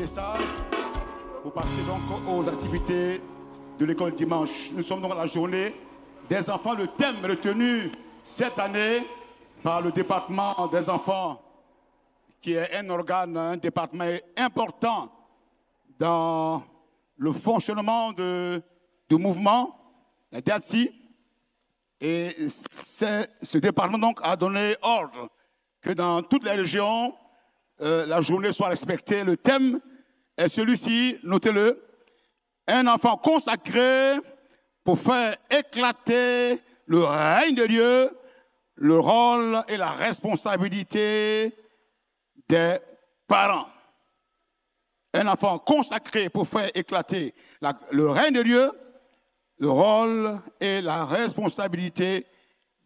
message pour passer donc aux activités de l'école dimanche. Nous sommes dans la journée des enfants. Le thème retenu cette année par le département des enfants, qui est un organe, un département important dans le fonctionnement du mouvement, la DATSI. Et ce département donc a donné ordre que dans toutes les régions, la journée soit respectée. Le thème est celui-ci, notez-le: un enfant consacré pour faire éclater le règne de Dieu, le rôle et la responsabilité des parents. Un enfant consacré pour faire éclater le règne de Dieu, le rôle et la responsabilité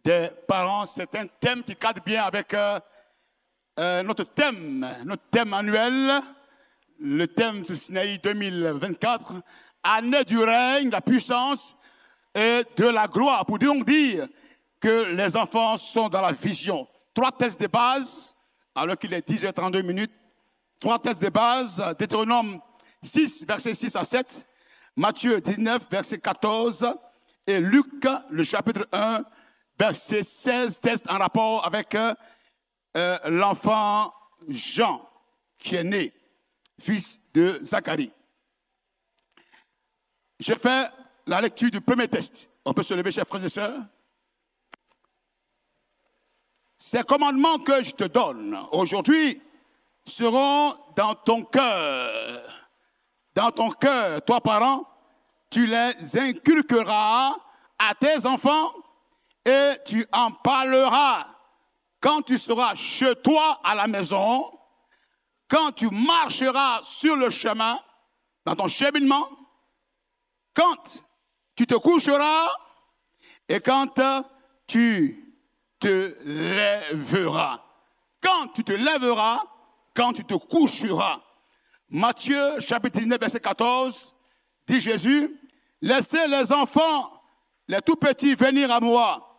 des parents. C'est un thème qui cadre bien avec notre thème annuel, le thème de Sinaï 2024, année du règne, la puissance et de la gloire. Pour donc dire que les enfants sont dans la vision. 3 textes de base, alors qu'il est 10h32. 3 textes de base: Deutéronome 6, versets 6 à 7, Matthieu 19, verset 14, et Luc, le chapitre 1, verset 16, texte en rapport avec l'enfant Jean, qui est né, fils de Zacharie. J'ai fait la lecture du premier texte. On peut se lever, chers frères et sœurs. Ces commandements que je te donne aujourd'hui seront dans ton cœur. Dans ton cœur, toi, parent, tu les inculqueras à tes enfants et tu en parleras quand tu seras chez toi à la maison, quand tu marcheras sur le chemin, dans ton cheminement, quand tu te coucheras et quand tu te lèveras. Quand tu te lèveras, quand tu te coucheras. Matthieu, chapitre 19, verset 14, dit Jésus: laissez les enfants, les tout petits, venir à moi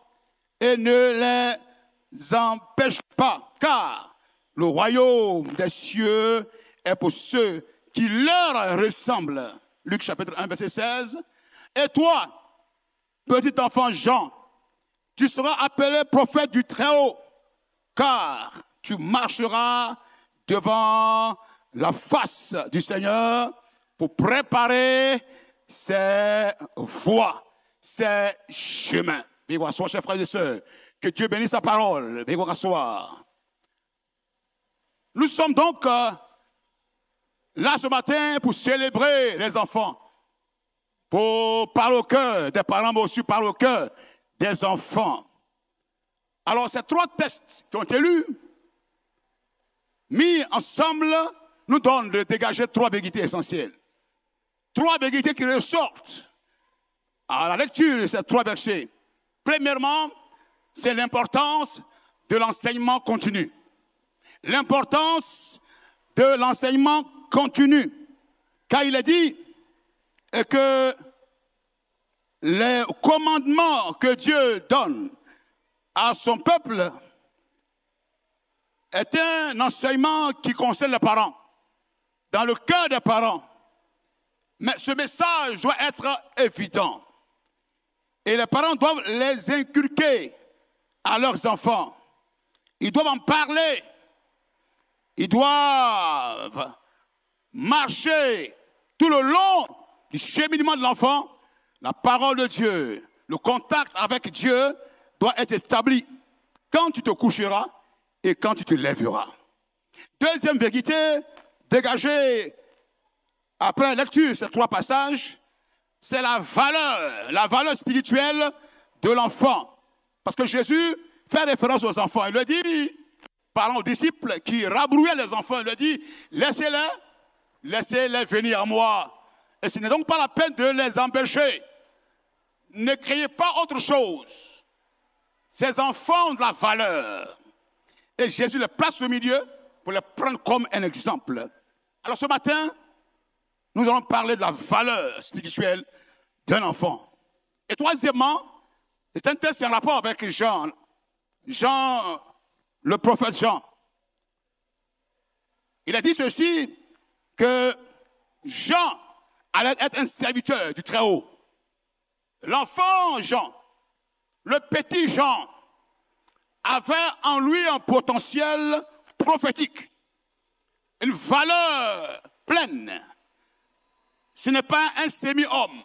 et ne les empêche pas, car le royaume des cieux est pour ceux qui leur ressemblent. Luc chapitre 1, verset 16. Et toi, petit enfant Jean, tu seras appelé prophète du Très-Haut, car tu marcheras devant la face du Seigneur pour préparer ses voies, ses chemins. Vivez asseoir, chers frères et sœurs. Que Dieu bénisse sa parole. Vivez asseoir. Nous sommes donc là ce matin pour célébrer les enfants, pour parler au cœur des parents, mais aussi parler au cœur des enfants. Alors, ces 3 textes qui ont été lus, mis ensemble, nous donnent de dégager 3 vérités essentielles. 3 vérités qui ressortent à la lecture de ces 3 versets. Premièrement, c'est l'importance de l'enseignement continu. L'importance de l'enseignement continu. Car il est dit que les commandements que Dieu donne à son peuple est un enseignement qui concerne les parents, dans le cœur des parents. Mais ce message doit être évident. Et les parents doivent les inculquer à leurs enfants. Ils doivent en parler. Ils doivent marcher tout le long du cheminement de l'enfant. La parole de Dieu, le contact avec Dieu doit être établi quand tu te coucheras et quand tu te lèveras. Deuxième vérité dégagée après la lecture de ces 3 passages, c'est la valeur spirituelle de l'enfant. Parce que Jésus fait référence aux enfants. Il le dit, parlant aux disciples qui rabrouaient les enfants, il le dit: laissez-les venir à moi. Et ce n'est donc pas la peine de les empêcher. Ne créez pas autre chose. Ces enfants ont de la valeur. Et Jésus les place au milieu pour les prendre comme un exemple. Alors ce matin, nous allons parler de la valeur spirituelle d'un enfant. Et troisièmement, c'est un texte en rapport avec Jean, le prophète Jean. Il a dit ceci: que Jean allait être un serviteur du Très-Haut. L'enfant Jean, le petit Jean, avait en lui un potentiel prophétique, une valeur pleine. Ce n'est pas un semi-homme,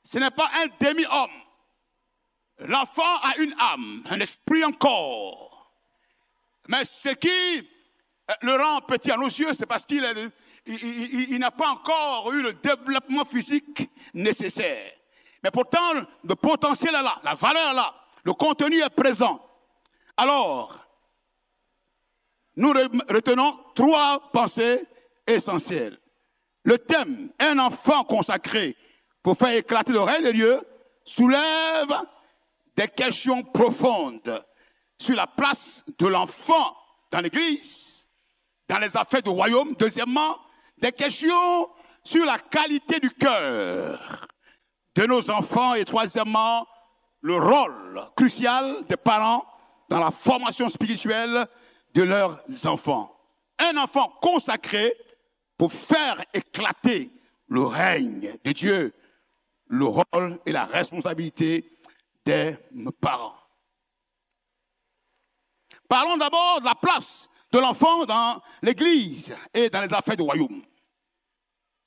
ce n'est pas un demi-homme. L'enfant a une âme, un esprit, un corps. Mais ce qui le rend petit à nos yeux, c'est parce qu'il n'a pas encore eu le développement physique nécessaire. Mais pourtant, le potentiel est là, la valeur est là, le contenu est présent. Alors, nous retenons 3 pensées essentielles. Le thème, un enfant consacré pour faire éclater le règne de Dieu, soulève des questions profondes sur la place de l'enfant dans l'Église, dans les affaires du royaume. Deuxièmement, des questions sur la qualité du cœur de nos enfants. Et troisièmement, le rôle crucial des parents dans la formation spirituelle de leurs enfants. Un enfant consacré pour faire éclater le règne de Dieu, le rôle et la responsabilité des parents. Parlons d'abord de la place de l'enfant dans l'Église et dans les affaires du royaume.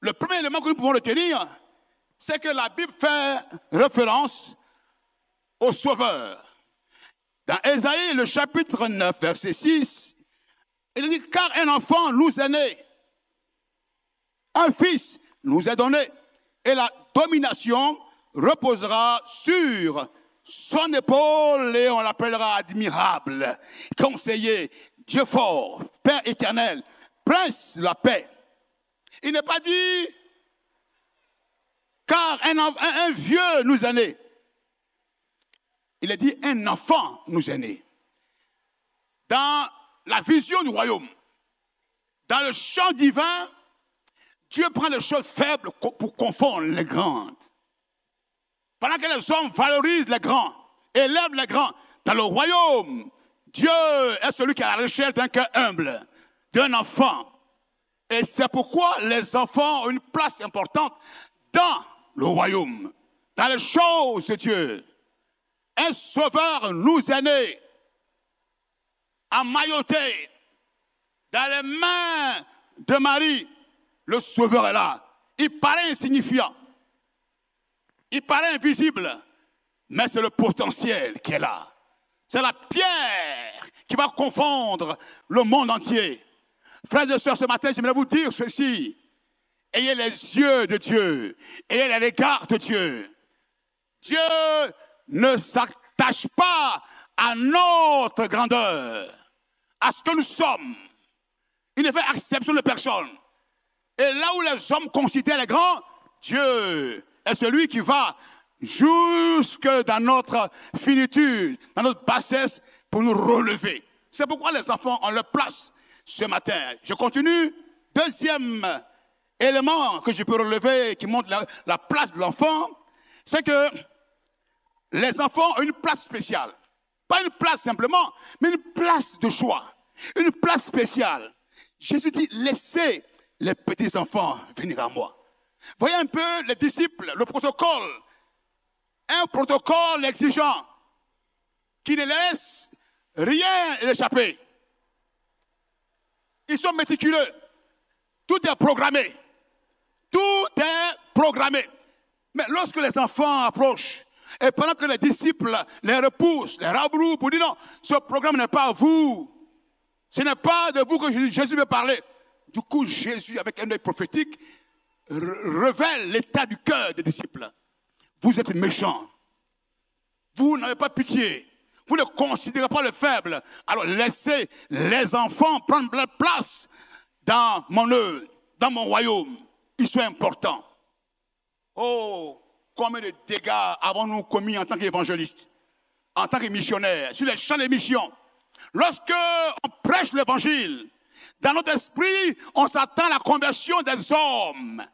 Le premier élément que nous pouvons retenir, c'est que la Bible fait référence au Sauveur. Dans Ésaïe, le chapitre 9, verset 6, il dit « Car un enfant nous est né, un fils nous est donné, et la domination reposera sur son épaule, et on l'appellera admirable, conseiller, Dieu fort, Père éternel, Prince de la paix. » Il n'est pas dit « Car un vieux nous est né ». Il est dit un enfant nous est né. Dans la vision du royaume, dans le champ divin, Dieu prend les choses faibles pour confondre les grandes. Pendant que les hommes valorisent les grands, élèvent les grands, dans le royaume, Dieu est celui qui a la recherche d'un cœur humble, d'un enfant. Et c'est pourquoi les enfants ont une place importante dans le royaume, dans les choses de Dieu. Un sauveur nous est né, emmailloté dans les mains de Marie. Le sauveur est là. Il paraît insignifiant, il paraît invisible, mais c'est le potentiel qui est là. C'est la pierre qui va confondre le monde entier. Frères et sœurs, ce matin, j'aimerais vous dire ceci. Ayez les yeux de Dieu, ayez les regards de Dieu. Dieu ne s'attache pas à notre grandeur, à ce que nous sommes. Il ne fait exception de personne. Et là où les hommes considèrent les grands, Dieu est celui qui va jusque dans notre finitude, dans notre bassesse, pour nous relever. C'est pourquoi les enfants ont leur place ce matin. Je continue. Deuxième élément que je peux relever, qui montre la place de l'enfant, c'est que les enfants ont une place spéciale. Pas une place simplement, mais une place de choix. Une place spéciale. Jésus dit, laissez les petits enfants venir à moi. Voyez un peu les disciples, le protocole. Un protocole exigeant qui ne laisse rien échapper. Ils sont méticuleux. Tout est programmé. Tout est programmé. Mais lorsque les enfants approchent, et pendant que les disciples les repoussent, les rabrouent pour dire non, ce programme n'est pas à vous. Ce n'est pas de vous que Jésus veut parler. Du coup, Jésus, avec un œil prophétique, révèle l'état du cœur des disciples. Vous êtes méchants. Vous n'avez pas pitié. Vous ne considérez pas le faible. Alors laissez les enfants prendre leur place dans mon œuvre, dans mon royaume. Ils sont importants. Oh, combien de dégâts avons-nous commis en tant qu'évangélistes, en tant que missionnaires, sur les champs des missions. Lorsque on prêche l'évangile, dans notre esprit, on s'attend à la conversion des hommes,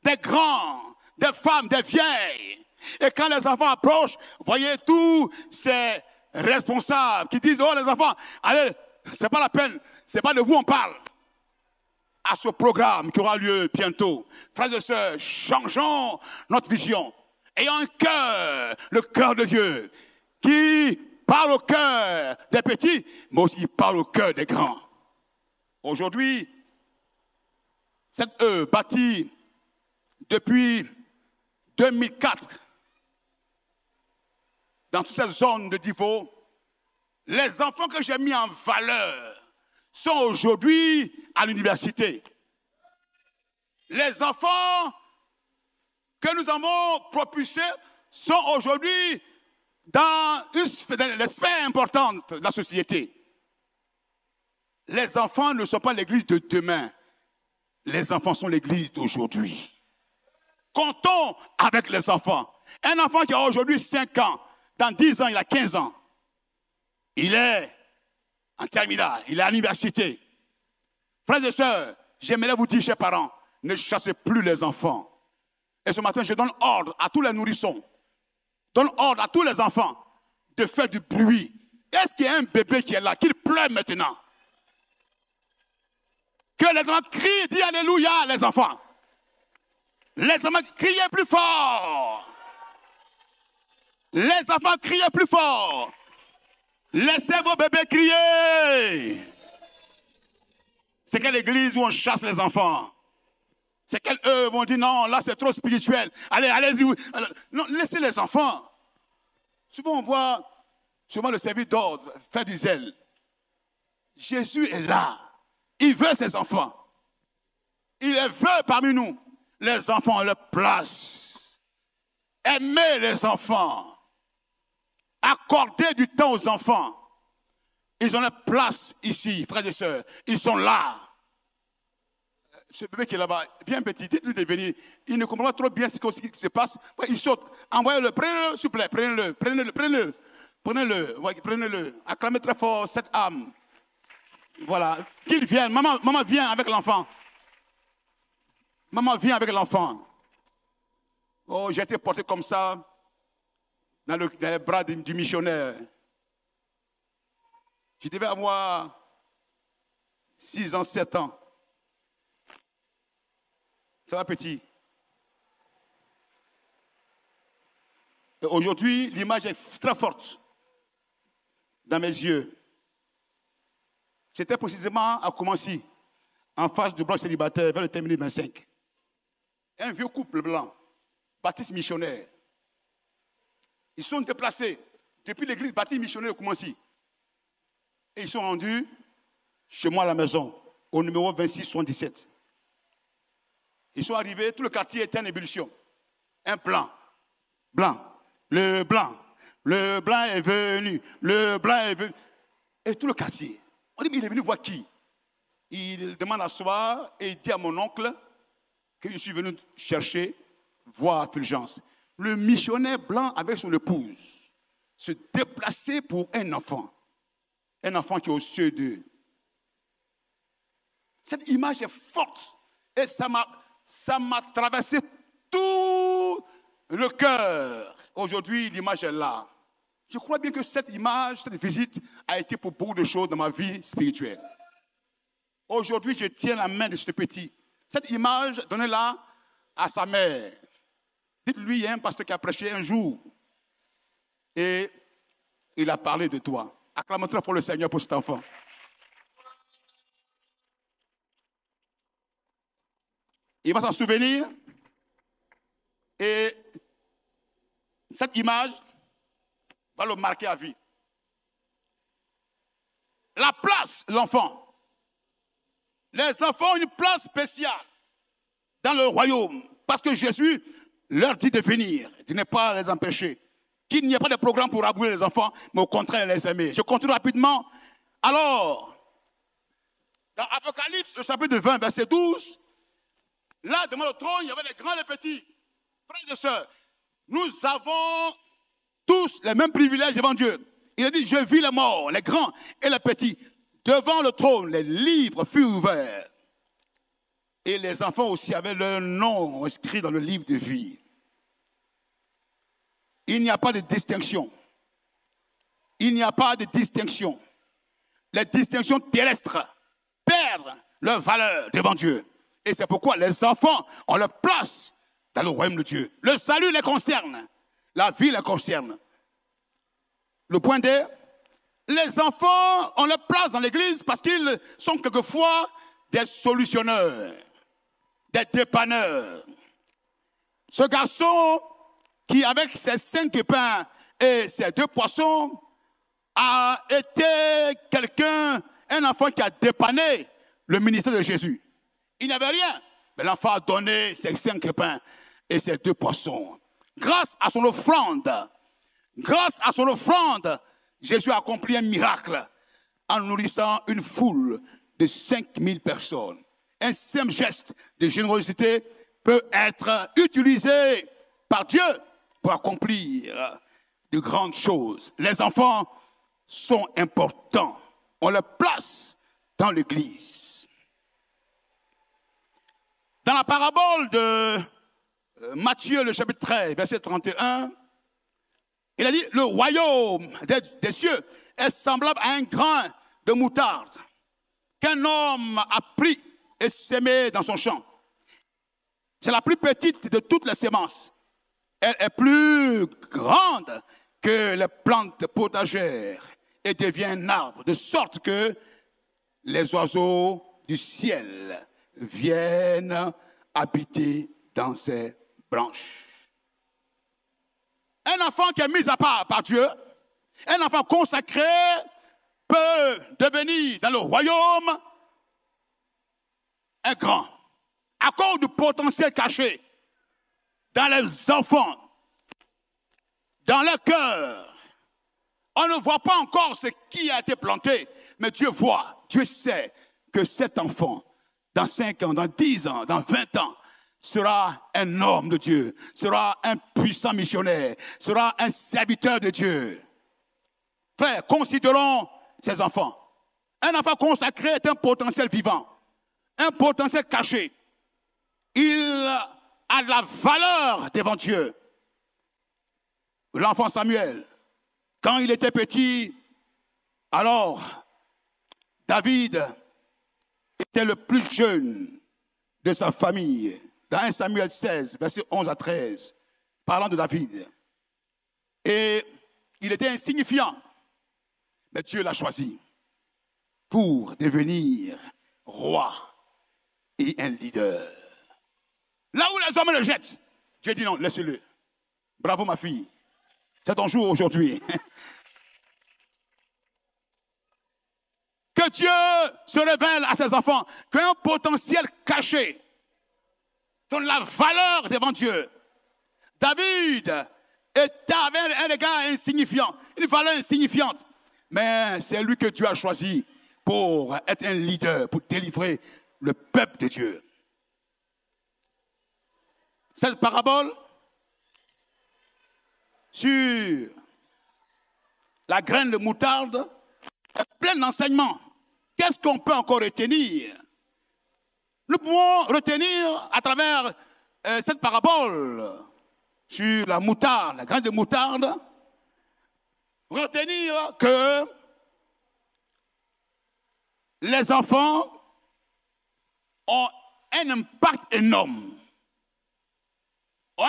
des grands, des femmes, des vieilles. Et quand les enfants approchent, voyez tous ces responsables qui disent, oh les enfants, allez, c'est pas la peine, c'est pas de vous on parle. à ce programme qui aura lieu bientôt. Frères et sœurs, changeons notre vision. Ayons un cœur, le cœur de Dieu, qui parle au cœur des petits, mais aussi parle au cœur des grands. Aujourd'hui, cette bâtie depuis 2004, dans toute cette zone de Divo, les enfants que j'ai mis en valeur sont aujourd'hui à l'université. Les enfants que nous avons propulsés sont aujourd'hui dans les sphères importantes de la société. Les enfants ne sont pas l'église de demain. Les enfants sont l'église d'aujourd'hui. Comptons avec les enfants. Un enfant qui a aujourd'hui 5 ans, dans 10 ans, il a 15 ans. Il est en terminale, il est à l'université. Frères et sœurs, j'aimerais vous dire, chers parents, ne chassez plus les enfants. Et ce matin, je donne ordre à tous les nourrissons, donne ordre à tous les enfants de faire du bruit. Est-ce qu'il y a un bébé qui est là, qu'il pleure maintenant? Que les enfants crient, disent alléluia, les enfants. Les enfants criez plus fort. Les enfants criez plus fort. Laissez vos bébés crier. C'est quelle église où on chasse les enfants? C'est qu'elles vont dire non, là c'est trop spirituel. Allez, allez-y. Non, laissez les enfants. Souvent on voit le service d'ordre faire du zèle. Jésus est là. Il veut ses enfants. Il les veut parmi nous. Les enfants ont leur place. Aimez les enfants. Accordez du temps aux enfants. Ils ont leur place ici, frères et sœurs. Ils sont là. Ce bébé qui est là-bas, viens petit, dites-lui de venir. Il ne comprend pas trop bien ce qui se passe. Il saute. Envoyez-le, prenez-le, s'il vous plaît. Prenez-le. Acclamez très fort cette âme. Voilà. Qu'il vienne. Maman vient avec l'enfant. Maman vient avec l'enfant. Oh, j'ai été porté comme ça dans les bras du missionnaire. Je devais avoir 6 ans, 7 ans. Ça va petit. Et aujourd'hui, l'image est très forte dans mes yeux. C'était précisément à Koumassi, en face du bloc célibataire, vers le terminus 25. Un vieux couple blanc, baptiste missionnaire. Ils sont déplacés depuis l'église baptiste missionnaire de Koumassi. Et ils sont rendus chez moi à la maison, au numéro 2677. Ils sont arrivés, tout le quartier était en ébullition. Un blanc. Le blanc est venu. Et tout le quartier. On dit, mais il est venu voir qui? Il demande à s'asseoir et il dit à mon oncle que je suis venu chercher, voir Fulgence. Le missionnaire blanc avec son épouse se déplaçait pour un enfant. Un enfant qui est au cieux d'eux. Cette image est forte. Et ça m'a traversé tout le cœur. Aujourd'hui, l'image est là. Je crois bien que cette image, cette visite a été pour beaucoup de choses dans ma vie spirituelle. Aujourd'hui, je tiens la main de ce petit. Cette image, donnez-la à sa mère. Dites-lui, il y a un pasteur qui a prêché un jour. Et il a parlé de toi. Acclamons très fort le Seigneur pour cet enfant. Il va s'en souvenir. Et cette image va le marquer à vie. La place, l'enfant. Les enfants ont une place spéciale dans le royaume. Parce que Jésus leur dit de venir, de ne pas les empêcher. Qu'il n'y ait pas de programme pour abouler les enfants, mais au contraire les aimer. Je continue rapidement. Alors, dans Apocalypse, le chapitre 20, verset 12, là, devant le trône, il y avait les grands et les petits. Frères et sœurs, nous avons tous les mêmes privilèges devant Dieu. Il a dit, je vis les morts, les grands et les petits. Devant le trône, les livres furent ouverts. Et les enfants aussi avaient leur nom inscrit dans le livre de vie. Il n'y a pas de distinction. Il n'y a pas de distinction. Les distinctions terrestres perdent leur valeur devant Dieu. Et c'est pourquoi les enfants ont leur place dans le royaume de Dieu. Le salut les concerne. La vie les concerne. Le point D, les enfants ont leur place dans l'église parce qu'ils sont quelquefois des solutionneurs, des dépanneurs. Ce garçon qui, avec ses 5 pains et ses 2 poissons, a été quelqu'un, un enfant qui a dépanné le ministère de Jésus. Il n'avait rien, mais l'enfant a donné ses 5 pains et ses 2 poissons. Grâce à son offrande, Jésus a accompli un miracle en nourrissant une foule de 5000 personnes. Un simple geste de générosité peut être utilisé par Dieu pour accomplir de grandes choses. Les enfants sont importants. On les place dans l'église. Dans la parabole de Matthieu, le chapitre 13, verset 31, il a dit, le royaume des cieux est semblable à un grain de moutarde qu'un homme a pris et sémé dans son champ. C'est la plus petite de toutes les semences. Elle est plus grande que les plantes potagères et devient un arbre, de sorte que les oiseaux du ciel viennent habiter dans ses branches. Un enfant qui est mis à part par Dieu, un enfant consacré, peut devenir dans le royaume un grand, à cause du potentiel caché dans les enfants, dans leur cœur. On ne voit pas encore ce qui a été planté, mais Dieu voit, Dieu sait que cet enfant, dans 5 ans, dans 10 ans, dans 20 ans, sera un homme de Dieu, sera un puissant missionnaire, sera un serviteur de Dieu. Frères, considérons ces enfants. Un enfant consacré est un potentiel vivant, un potentiel caché. Il a de la valeur devant Dieu. L'enfant Samuel, quand il était petit, alors David était le plus jeune de sa famille. Dans 1 Samuel 16, versets 11 à 13, parlant de David. Et il était insignifiant, mais Dieu l'a choisi pour devenir roi et un leader. Là où les hommes le jettent, Dieu dit non, laissez-le. Bravo ma fille, c'est ton jour aujourd'hui. Que Dieu se révèle à ses enfants, qu'un potentiel caché donne la valeur devant Dieu. David avait un gars insignifiant, une valeur insignifiante. Mais c'est lui que Dieu a choisi pour être un leader, pour délivrer le peuple de Dieu. Cette parabole sur la graine de moutarde est pleine d'enseignements. Qu'est-ce qu'on peut encore retenir? Nous pouvons retenir à travers cette parabole sur la moutarde, la graine de moutarde, retenir que les enfants ont un impact énorme. On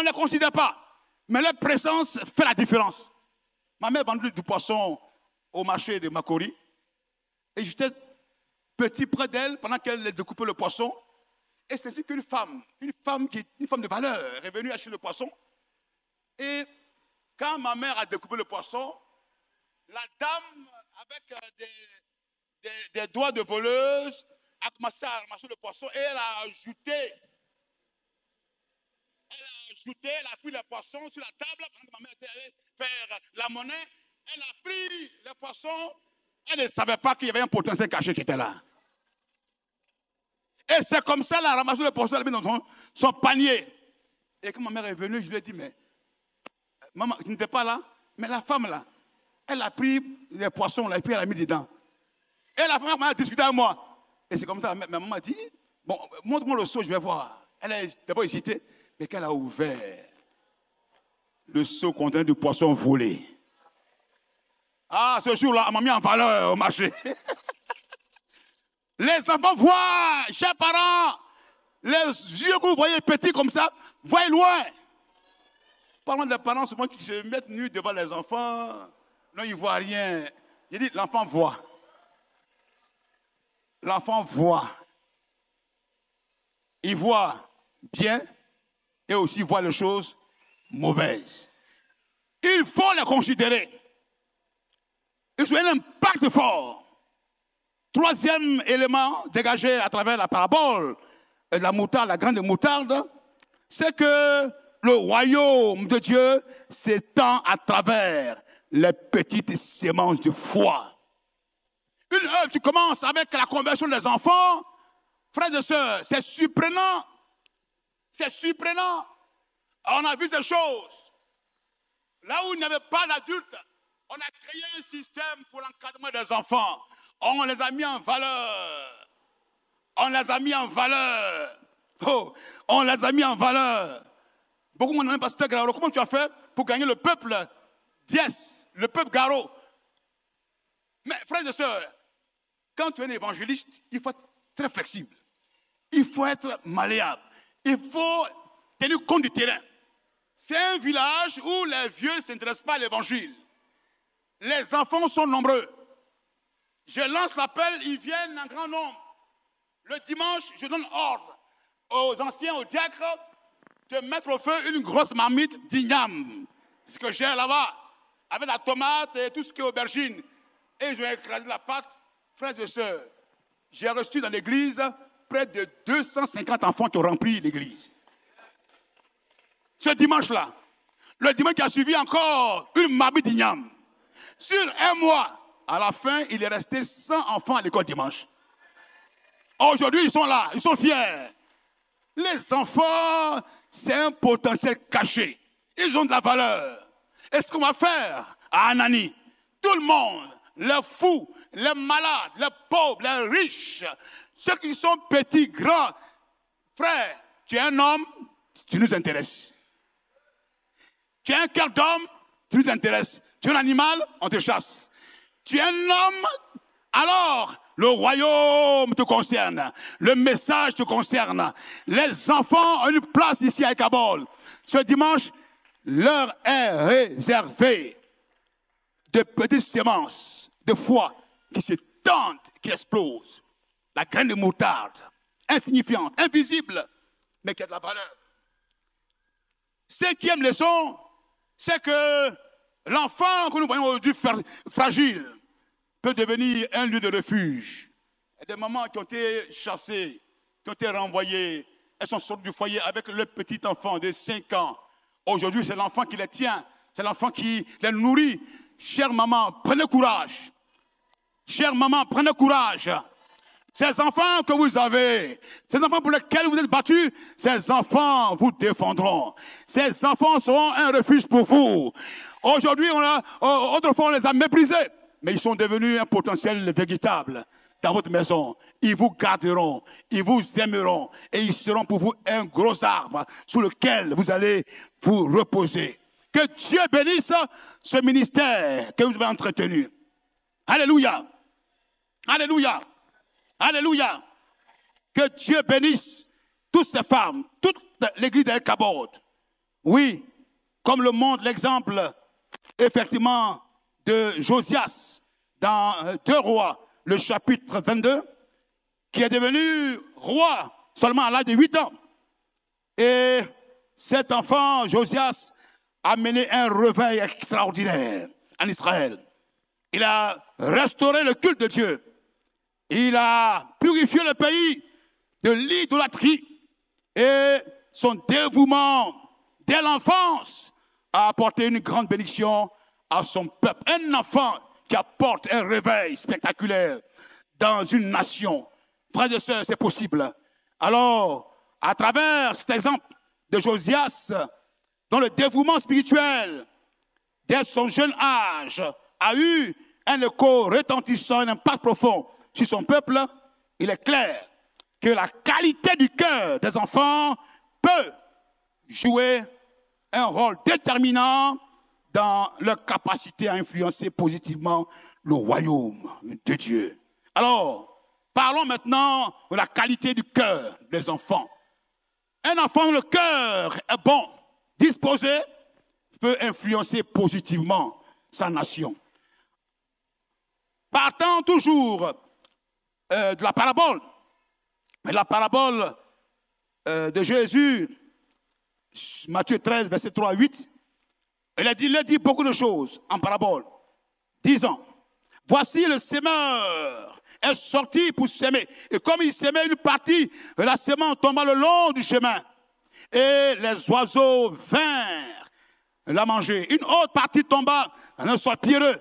ne les considère pas, mais leur présence fait la différence. Ma mère vendait du poisson au marché de Makori et j'étais petit près d'elle pendant qu'elle découpait le poisson. Et c'est ainsi qu'une femme, une femme de valeur est venue acheter le poisson. Et quand ma mère a découpé le poisson, la dame, avec des doigts de voleuse, a commencé à ramasser le poisson et elle a ajouté, elle a pris le poisson sur la table, pendant que ma mère était allée faire la monnaie, elle a pris le poisson, elle ne savait pas qu'il y avait un potentiel caché qui était là. Et c'est comme ça, elle a ramassé le poisson, elle a mis dans son panier. Et quand ma mère est venue, je lui ai dit, mais maman, tu n'étais pas là, mais la femme là, elle a pris les poissons là, et puis elle a mis dedans. Et la femme a discuté avec moi. Et c'est comme ça, ma maman a dit, bon, montre-moi le seau, je vais voir. Elle a d'abord hésité, mais quand elle a ouvert, le seau contenait du poisson volé. Ah, ce jour-là, elle m'a mis en valeur au marché. Les enfants voient, chers parents, les yeux que vous voyez petits comme ça, voient loin. Parlons des parents souvent qui se mettent nus devant les enfants. Non, ils ne voient rien. Il dit, l'enfant voit. L'enfant voit. Il voit bien et aussi voit les choses mauvaises. Il faut les considérer. Ils ont un impact fort. Troisième élément dégagé à travers la parabole de la moutarde, la grande moutarde, c'est que le royaume de Dieu s'étend à travers les petites semences de foi. Une œuvre qui commence avec la conversion des enfants, frères et sœurs, c'est surprenant. C'est surprenant. On a vu ces choses. Là où il n'y avait pas d'adultes, on a créé un système pour l'encadrement des enfants. On les a mis en valeur. On les a mis en valeur. Oh, on les a mis en valeur. Beaucoup m'ont demandé, pasteur Garo, comment tu as fait pour gagner le peuple Diès, le peuple Garo? Mais frères et sœurs, quand tu es un évangéliste, il faut être très flexible. Il faut être malléable. Il faut tenir compte du terrain. C'est un village où les vieux ne s'intéressent pas à l'évangile. Les enfants sont nombreux. Je lance l'appel, ils viennent en grand nombre. Le dimanche, je donne ordre aux anciens, aux diacres, de mettre au feu une grosse marmite d'igname. C'est ce que j'ai là-bas, avec la tomate et tout ce qui est aubergine. Et je vais écraser la pâte. Frères et sœurs, j'ai reçu dans l'église près de 250 enfants qui ont rempli l'église. Ce dimanche-là, le dimanche qui a suivi encore une marmite d'igname. Sur un mois, à la fin, il est resté 100 enfants à l'école dimanche. Aujourd'hui, ils sont là, ils sont fiers. Les enfants, c'est un potentiel caché. Ils ont de la valeur. Et ce qu'on va faire à Anani, tout le monde, les fous, les malades, les pauvres, les riches, ceux qui sont petits, grands, frère, tu es un homme, tu nous intéresses. Tu es un cœur d'homme, tu nous intéresses. Tu es un animal, on te chasse. Tu es un homme, alors le royaume te concerne. Le message te concerne. Les enfants ont une place ici à Ekabol. Ce dimanche, leur est réservé de petites semences de foi qui se tendent, qui explosent. La graine de moutarde, insignifiante, invisible, mais qui a de la valeur. Cinquième leçon, c'est que l'enfant que nous voyons aujourd'hui fragile peut devenir un lieu de refuge. Il y a des mamans qui ont été chassées, qui ont été renvoyées. Elles sont sorties du foyer avec le petit enfant de 5 ans. Aujourd'hui, c'est l'enfant qui les tient. C'est l'enfant qui les nourrit. Chère maman, prenez courage. Chère maman, prenez courage. Ces enfants que vous avez, ces enfants pour lesquels vous êtes battus, ces enfants vous défendront. Ces enfants seront un refuge pour vous. Aujourd'hui, autrefois, on les a méprisés, mais ils sont devenus un potentiel véritable dans votre maison. Ils vous garderont, ils vous aimeront et ils seront pour vous un gros arbre sous lequel vous allez vous reposer. Que Dieu bénisse ce ministère que vous avez entretenu. Alléluia. Alléluia. Alléluia. Que Dieu bénisse toutes ces femmes, toute l'église d'El-Kabod. Oui, comme le montre l'exemple, effectivement, de Josias dans 2 Rois, le chapitre 22, qui est devenu roi seulement à l'âge de 8 ans. Et cet enfant, Josias, a mené un réveil extraordinaire en Israël. Il a restauré le culte de Dieu. Il a purifié le pays de l'idolâtrie. Et son dévouement dès l'enfance a apporté une grande bénédiction à son peuple. Un enfant qui apporte un réveil spectaculaire dans une nation. Frères et sœurs, c'est possible. Alors, à travers cet exemple de Josias, dont le dévouement spirituel, dès son jeune âge, a eu un écho retentissant, un impact profond sur son peuple, il est clair que la qualité du cœur des enfants peut jouer un rôle déterminant dans leur capacité à influencer positivement le royaume de Dieu. Alors, Parlons maintenant de la qualité du cœur des enfants. Un enfant dont le cœur est bon, disposé, peut influencer positivement sa nation. Partant toujours de la parabole, de Jésus, Matthieu 13, verset 3 à 8, il a dit beaucoup de choses en parabole, disant, voici le semeur est sorti pour s'aimer. Et comme il s'aimait, une partie de la semence tomba le long du chemin. Et les oiseaux vinrent la manger. Une autre partie tomba dans un sol pierreux,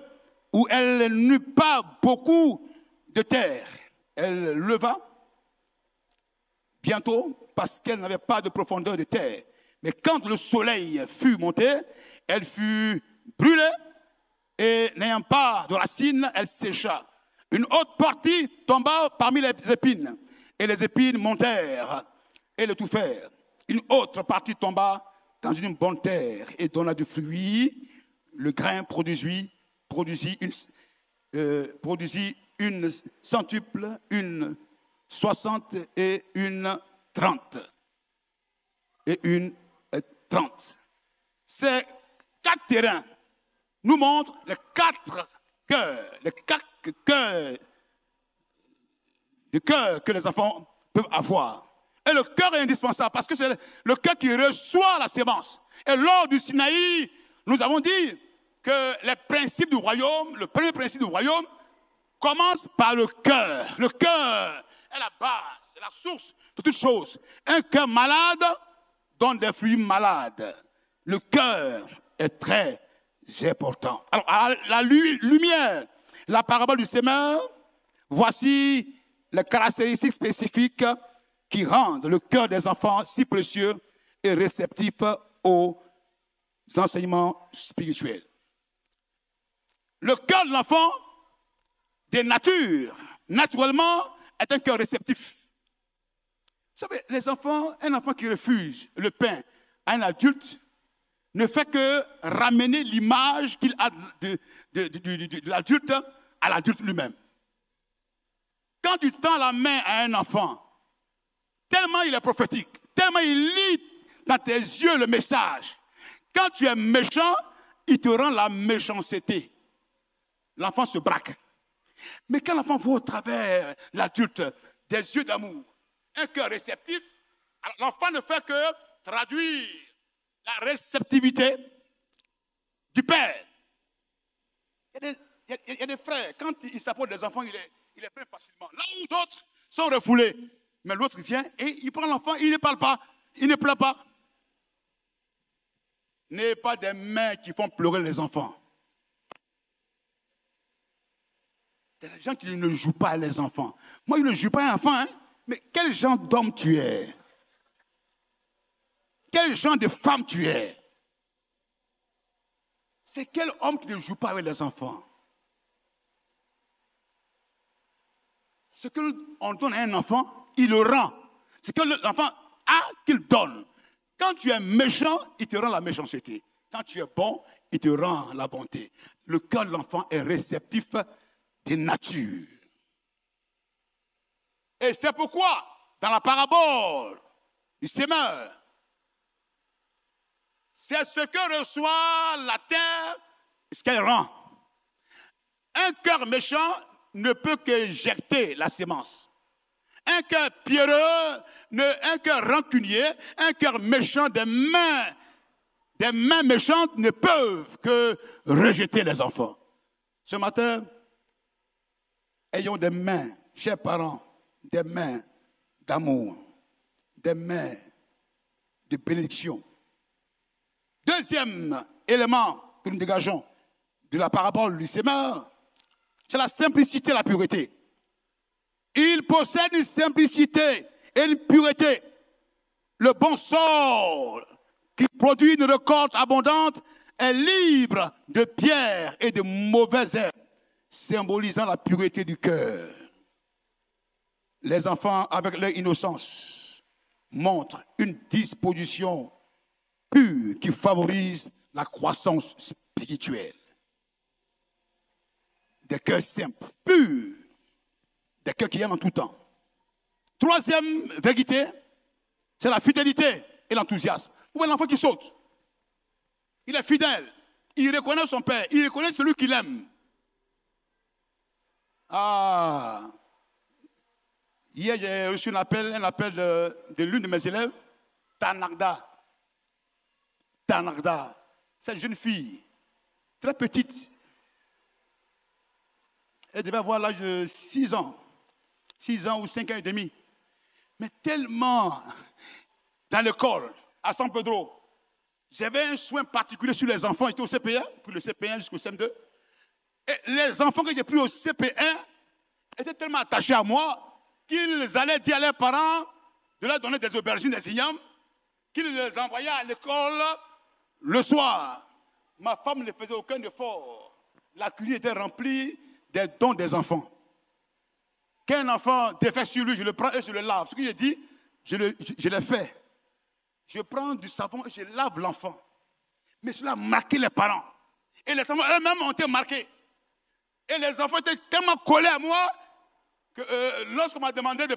où elle n'eut pas beaucoup de terre. Elle leva bientôt parce qu'elle n'avait pas de profondeur de terre. Mais quand le soleil fut monté, elle fut brûlée et n'ayant pas de racines, elle sécha. Une autre partie tomba parmi les épines et les épines montèrent et l'étouffèrent. Une autre partie tomba dans une bonne terre et donna du fruit. Le grain produisit une centuple, une 60 et une 30. Et une 30. Ces 4 terrains nous montrent les 4 cœurs, de cœur que les enfants peuvent avoir. Et le cœur est indispensable parce que c'est le cœur qui reçoit la sémence. Et lors du Sinaï, nous avons dit que les principes du royaume, le premier principe du royaume, commence par le cœur. Le cœur est la base, c'est la source de toutes choses. Un cœur malade donne des fruits malades. Le cœur est très important. Alors, à la lumière, la parabole du semeur, voici les caractéristiques spécifiques qui rendent le cœur des enfants si précieux et réceptif aux enseignements spirituels. Le cœur de l'enfant, des natures, naturellement, est un cœur réceptif. Vous savez, un enfant qui refuse le pain à un adulte ne fait que ramener l'image qu'il a de l'adulte à l'adulte lui-même. Quand tu tends la main à un enfant, tellement il est prophétique, tellement il lit dans tes yeux le message. Quand tu es méchant, il te rend la méchanceté. L'enfant se braque. Mais quand l'enfant voit au travers l'adulte des yeux d'amour, un cœur réceptif, l'enfant ne fait que traduire la réceptivité du père. Il y a des frères, quand ils s'approchent des enfants, il les prend facilement. Là où d'autres sont refoulés. Mais l'autre vient et il prend l'enfant, il ne parle pas, il ne pleure pas. N'ayez pas des mains qui font pleurer les enfants. Il y a des gens qui ne jouent pas les enfants. Moi, je ne joue pas un enfant, hein? Mais quel genre d'homme tu es? Quel genre de femme tu es? C'est quel homme qui ne joue pas avec les enfants? Ce qu'on donne à un enfant, il le rend. Ce que l'enfant a, qu'il donne. Quand tu es méchant, il te rend la méchanceté. Quand tu es bon, il te rend la bonté. Le cœur de l'enfant est réceptif des natures. Et c'est pourquoi, dans la parabole du semeur, c'est ce que reçoit la terre, ce qu'elle rend. Un cœur méchant ne peut qu'éjecter la sémence. Un cœur pierreux, un cœur rancunier, un cœur méchant, des mains méchantes ne peuvent que rejeter les enfants. Ce matin, ayons des mains, chers parents, des mains d'amour, des mains de bénédiction. Deuxième élément que nous dégageons de la parabole du semeur, c'est la simplicité et la pureté. Il possède une simplicité et une pureté. Le bon sol qui produit une récolte abondante est libre de pierres et de mauvaises herbes, symbolisant la pureté du cœur. Les enfants, avec leur innocence, montrent une disposition pure qui favorise la croissance spirituelle. Des cœurs simples, purs, des quelqu'un qui aime en tout temps. Troisième vérité, c'est la fidélité et l'enthousiasme. Vous voyez l'enfant qui saute. Il est fidèle. Il reconnaît son père. Il reconnaît celui qu'il aime. Ah. Hier, j'ai reçu un appel de l'une de mes élèves, Tanagda. Tanagda. Cette jeune fille, très petite. Elle devait avoir l'âge de 6 ans. 6 ans ou 5 ans et demi. Mais tellement, dans l'école, à San Pedro, j'avais un soin particulier sur les enfants. J'étais au CP1, puis le CP1 jusqu'au CM2. Et les enfants que j'ai pris au CP1 étaient tellement attachés à moi qu'ils allaient dire à leurs parents de leur donner des aubergines, des ignames, qu'ils les envoyaient à l'école le soir. Ma femme ne faisait aucun effort. La cuisine était remplie des dons des enfants. Qu'un enfant défait sur lui, je le prends et je le lave. Ce que j'ai dit, je le fais. Je prends du savon et je lave l'enfant. Mais cela a marqué les parents. Et les enfants eux-mêmes ont été marqués. Et les enfants étaient tellement collés à moi que lorsqu'on m'a demandé de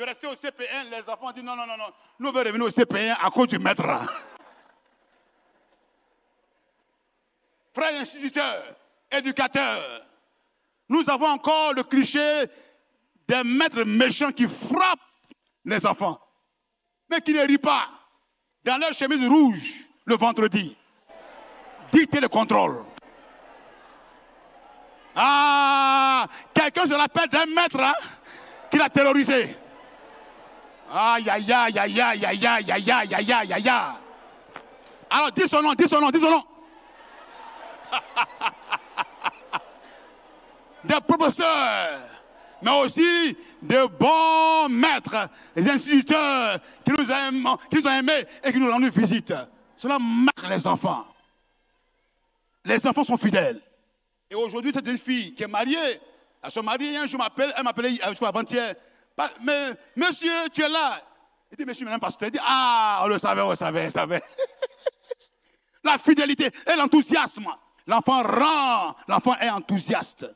rester au CP1, les enfants ont dit non, nous allons revenir au CP1 à cause du maître. Frères instituteurs, éducateurs, nous avons encore le cliché des maîtres méchants qui frappent les enfants, mais qui ne rient pas dans leur chemise rouge le vendredi. Dictez le contrôle. Ah, quelqu'un se rappelle d'un maître qui l'a terrorisé. Aïe, aïe, aïe, aïe, aïe, aïe, aïe, aïe, aïe, aïe, aïe, aïe, aïe. Alors, dis son nom, dis son nom, dis son nom. Des professeurs, mais aussi de bons maîtres, des instituteurs qui nous ont aimés et qui nous ont rendu visite. Cela marque les enfants. Les enfants sont fidèles. Et aujourd'hui, cette jeune fille qui est mariée, elle se marie, un jour elle m'appelait avant-hier. Mais monsieur, tu es là. Il dit, monsieur, madame pasteur. Il dit, ah, on le savait, on savait. La fidélité et l'enthousiasme. L'enfant est enthousiaste.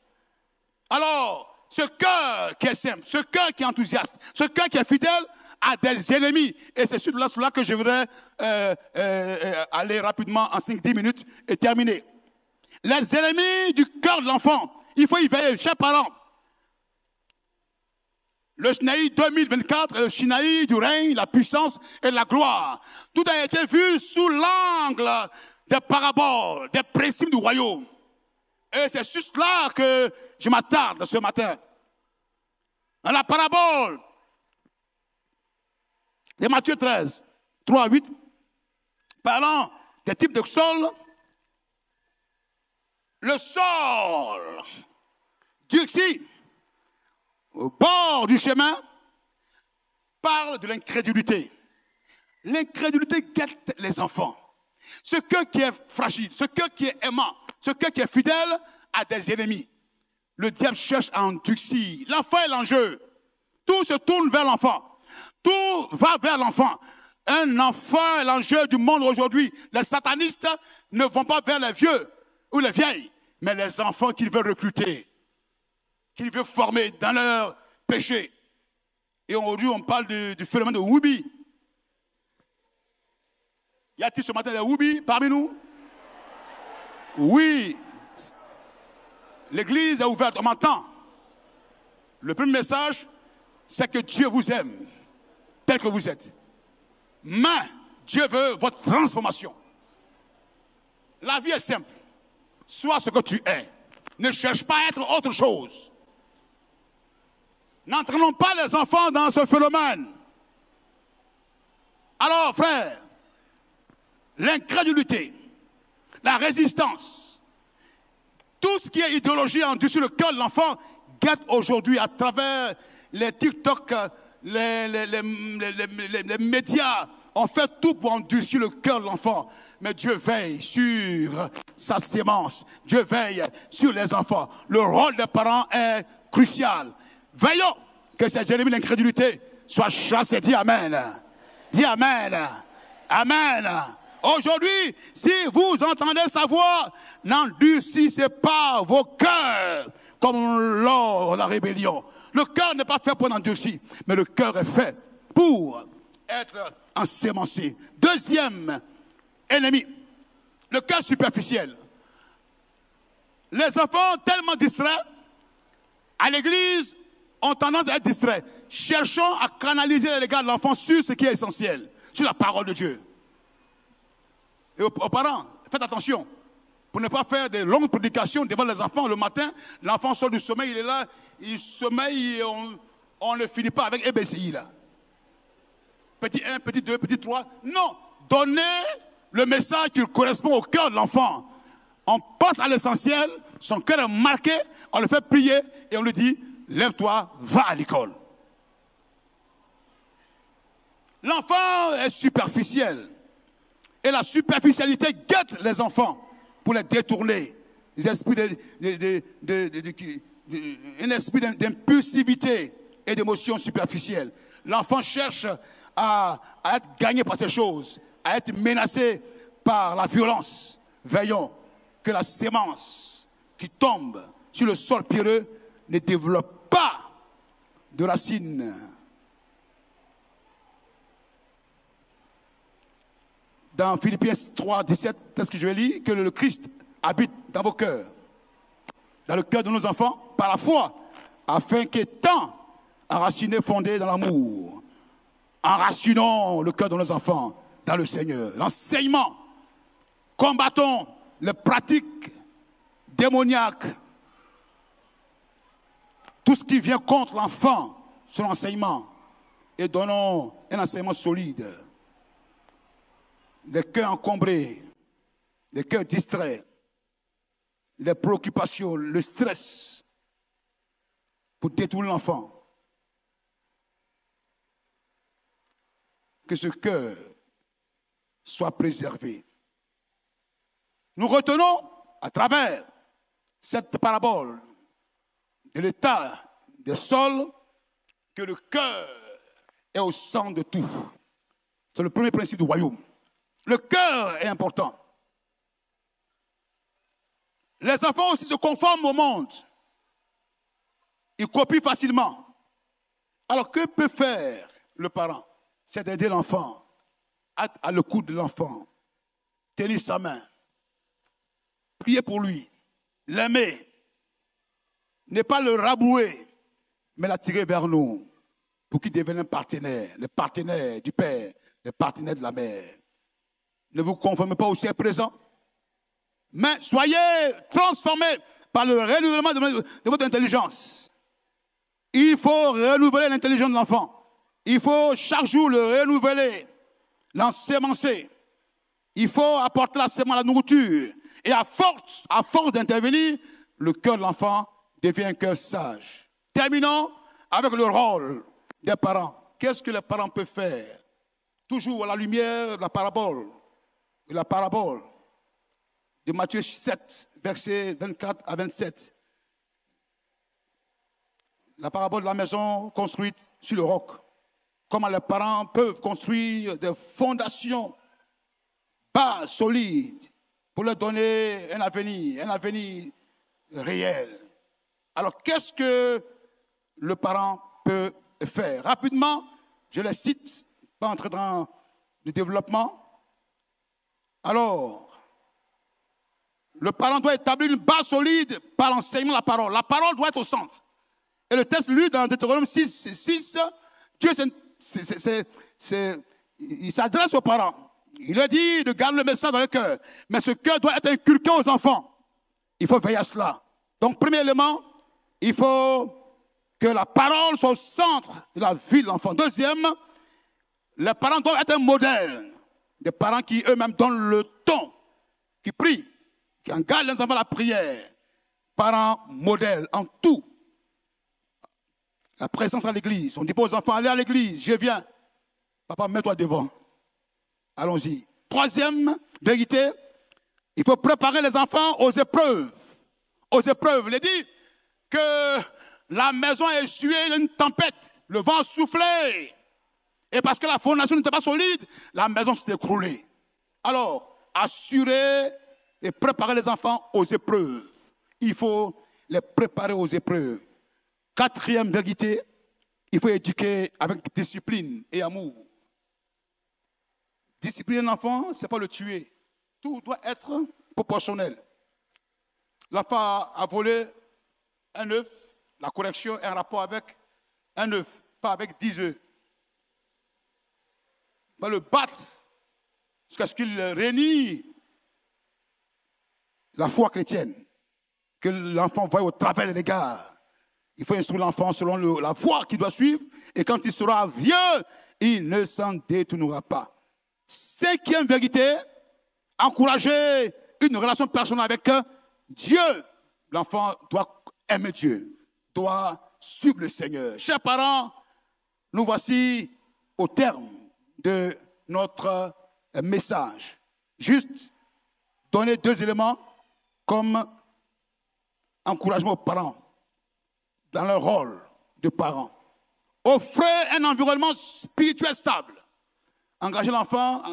Alors, ce cœur qui est simple, ce cœur qui est enthousiaste, ce cœur qui est fidèle a des ennemis. Et c'est sur cela que je voudrais aller rapidement en 5-10 minutes et terminer. Les ennemis du cœur de l'enfant, il faut y veiller, chers parents. Le Sinaï 2024 est le Sinaï du règne, la puissance et la gloire. Tout a été vu sous l'angle des paraboles, des principes du royaume. Et c'est sur cela que je m'attarde ce matin. Dans la parabole de Matthieu 13, 3 à 8, parlant des types de sol, le sol durci au bord du chemin parle de l'incrédulité. L'incrédulité guette les enfants. Ce cœur qui est fragile, ce cœur qui est aimant, ce cœur qui est fidèle a des ennemis. Le diable cherche à endurcir. L'enfant est l'enjeu. Tout se tourne vers l'enfant. Tout va vers l'enfant. Un enfant est l'enjeu du monde aujourd'hui. Les satanistes ne vont pas vers les vieux ou les vieilles, mais les enfants qu'ils veulent recruter, qu'ils veulent former dans leur péché. Et aujourd'hui, on parle du phénomène de Woubi. Y a-t-il ce matin des Woubi parmi nous? Oui. L'église est ouverte, on m'entend. Le premier message, c'est que Dieu vous aime, tel que vous êtes. Mais Dieu veut votre transformation. La vie est simple. Sois ce que tu es. Ne cherche pas à être autre chose. N'entraînons pas les enfants dans ce phénomène. Alors, frère, l'incrédulité, la résistance, tout ce qui est idéologie en-dessus le cœur de l'enfant guette aujourd'hui à travers les TikTok, les médias. On fait tout pour endurcir le cœur de l'enfant. Mais Dieu veille sur sa sémence. Dieu veille sur les enfants. Le rôle des parents est crucial. Veillons que ces ennemis de l'incrédulité soient chassés. Dis Amen. Dis Amen. Amen. Aujourd'hui, si vous entendez sa voix, n'endurcissez pas vos cœurs comme lors de la rébellion. Le cœur n'est pas fait pour endurcir, mais le cœur est fait pour être ensémencé. Deuxième ennemi, le cœur superficiel. Les enfants tellement distraits à l'église ont tendance à être distraits. Cherchons à canaliser les regards de l'enfant sur ce qui est essentiel, sur la parole de Dieu. Et aux parents, faites attention pour ne pas faire de longues prédications devant les enfants. Le matin, l'enfant sort du sommeil, il est là, il sommeille et on ne finit pas avec EBCI là. Petit 1, petit 2, petit 3. Non, donnez le message qui correspond au cœur de l'enfant. On passe à l'essentiel, son cœur est marqué, on le fait prier et on lui dit, lève-toi, va à l'école. L'enfant est superficiel. Et la superficialité guette les enfants pour les détourner. Un esprit d'impulsivité et d'émotion superficielle. L'enfant cherche à être gagné par ces choses, à être menacé par la violence. Veillons que la sémence qui tombe sur le sol pierreux ne développe pas de racines. Dans Philippiens 3, 17, c'est ce que je vais lire, que le Christ habite dans vos cœurs, dans le cœur de nos enfants, par la foi, afin qu'étant enracinés, fondés dans l'amour, enracinons le cœur de nos enfants dans le Seigneur. L'enseignement, combattons les pratiques démoniaques, tout ce qui vient contre l'enfant, son enseignement, et donnons un enseignement solide. Les cœurs encombrés, les cœurs distraits, les préoccupations, le stress pour détourner l'enfant. Que ce cœur soit préservé. Nous retenons à travers cette parabole de l'état des sols que le cœur est au centre de tout. C'est le premier principe du royaume. Le cœur est important. Les enfants aussi se conforment au monde. Ils copient facilement. Alors que peut faire le parent? C'est d'aider l'enfant à l'écoute de l'enfant, tenir sa main, prier pour lui, l'aimer, ne pas le rabouer, mais l'attirer vers nous pour qu'il devienne un partenaire, le partenaire du père, le partenaire de la mère. Ne vous conformez pas au ciel présent, mais soyez transformés par le renouvellement de votre intelligence. Il faut renouveler l'intelligence de l'enfant. Il faut chaque jour le renouveler, l'ensemencer. Il faut apporter la sémence, la nourriture. Et à force d'intervenir, le cœur de l'enfant devient un cœur sage. Terminons avec le rôle des parents. Qu'est-ce que les parents peuvent faire? Toujours à la lumière de la parabole de Matthieu 7, versets 24 à 27. La parabole de la maison construite sur le roc. Comment les parents peuvent construire des fondations bas, solides, pour leur donner un avenir réel. Alors, qu'est-ce que le parent peut faire? Rapidement, je les cite, pas entrer dans le développement. Alors, le parent doit établir une base solide par l'enseignement de la parole. La parole doit être au centre. Et le texte lu dans Deutéronome 6, Dieu il s'adresse aux parents. Il leur dit de garder le message dans le cœur. Mais ce cœur doit être inculqué aux enfants. Il faut veiller à cela. Donc, premier élément, il faut que la parole soit au centre de la vie de l'enfant. Deuxième, les parents doivent être un modèle. Des parents qui eux-mêmes donnent le ton, qui prient, qui engagent les enfants à la prière. Parents modèles en tout. La présence à l'église. On dit pas aux enfants, allez à l'église, je viens. Papa, mets-toi devant. Allons-y. Troisième vérité, il faut préparer les enfants aux épreuves. Aux épreuves. Il est dit que la maison a essuyé une tempête, le vent a soufflé. Et parce que la fondation n'était pas solide, la maison s'est écroulée. Alors, assurer et préparer les enfants aux épreuves. Il faut les préparer aux épreuves. Quatrième vérité, il faut éduquer avec discipline et amour. Discipliner un enfant, ce n'est pas le tuer. Tout doit être proportionnel. L'enfant a volé un œuf, la correction est en rapport avec un œuf, pas avec 10 œufs. On va le battre jusqu'à ce qu'il réunit la foi chrétienne, que l'enfant voie au travers des regards. Il faut instruire l'enfant selon la voie qu'il doit suivre, et quand il sera vieux, il ne s'en détournera pas. Cinquième vérité, encourager une relation personnelle avec Dieu. L'enfant doit aimer Dieu, doit suivre le Seigneur. Chers parents, nous voici au terme de notre message. Juste donner 2 éléments comme encouragement aux parents dans leur rôle de parents. Offrez un environnement spirituel stable. Engagez l'enfant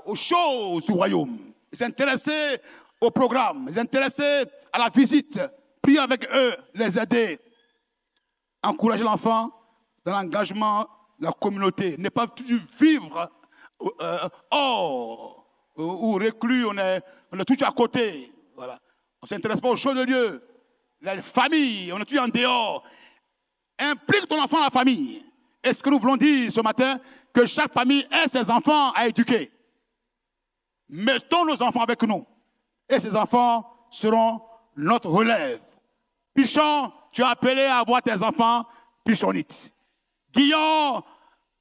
aux choses du royaume. Les intéresser au programme, les intéresser à la visite. Priez avec eux, les aider. Encouragez l'enfant dans l'engagement de la communauté. Ne pas vivre hors ou reclus, on est toujours à côté. Voilà. On ne s'intéresse pas aux choses de Dieu. La famille, on est toujours en dehors. Implique ton enfant dans la famille. Et ce que nous voulons dire ce matin, que chaque famille ait ses enfants à éduquer. Mettons nos enfants avec nous. Et ces enfants seront notre relève. Pichon, tu es appelé à avoir tes enfants pichonites. Guillaume,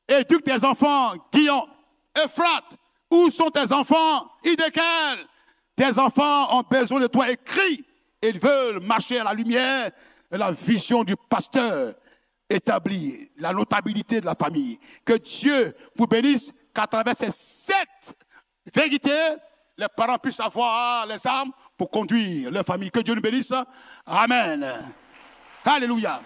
éduque tes enfants. Guillaume, Ephrate, où sont tes enfants? Idékel, tes enfants ont besoin de toi. Écris. Ils veulent marcher à la lumière de la vision du pasteur. Établir la notabilité de la famille. Que Dieu vous bénisse, qu'à travers ces 7 vérités, les parents puissent avoir les armes pour conduire leur famille. Que Dieu nous bénisse. Amen. Alléluia.